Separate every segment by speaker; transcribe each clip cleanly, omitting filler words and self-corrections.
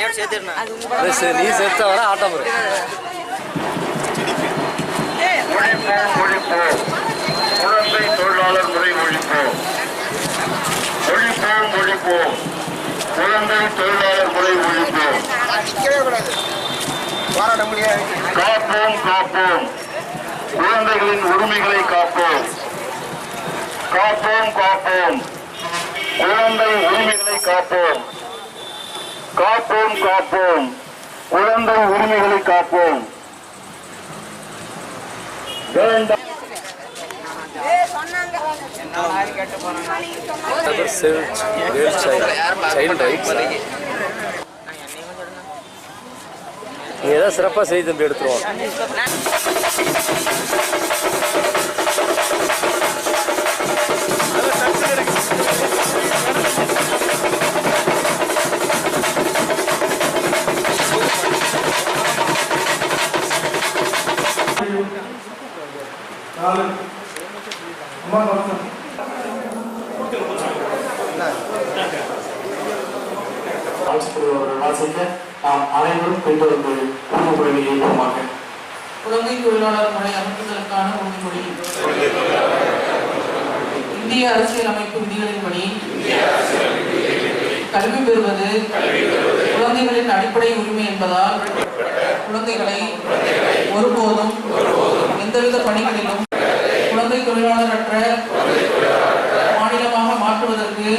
Speaker 1: நீ செத்த வர ஆட்டம்
Speaker 2: குழந்தை தொழிலாளர் முறை ஒழிப்போம். ஒழிப்போம் ஒழிப்போம் குழந்தை தொழிலாளர் முறை ஒழிப்போம். காப்போம் காப்போம் குழந்தைகளின் உரிமைகளை காப்போம். காப்போம் காப்போம் குழந்தை உரிமைகளை காப்போம். காப்போம் காப்போம் குழந்தை உரிமைகளை காப்போம். வேண்டாம்
Speaker 1: ஏதாவது சிறப்பாக செய்து தம்பி எடுத்துருவோம்.
Speaker 3: நாம் அனைவரும் பின்தொடர்ந்து உறுதிமொழியை ஏற்போமாக.
Speaker 4: குழந்தை தொழிலாளர் முறை அமைப்பதற்கான உறுதிமொழி. இந்திய அரசியலமைப்பு விதிகளின்படி கல்வி பெறுவது குழந்தைகளின் அடிப்படை உரிமை என்பதால் குழந்தைகளை ஒருபோதும் எந்தவித பணிகளிலும் குழந்தை தொழிலாளரற்ற மாநிலமாக மாற்றுவதற்கு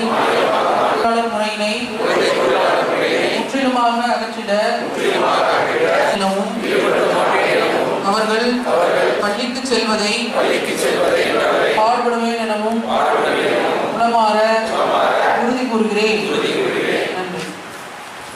Speaker 4: தொழிலாளர் முறையினை முற்றிலுமாக அகற்றிட அவர்கள் பள்ளிக்கு செல்வதை பாடுபடுவேன் எனவும் உளமாற உறுதி கூறுகிறேன்.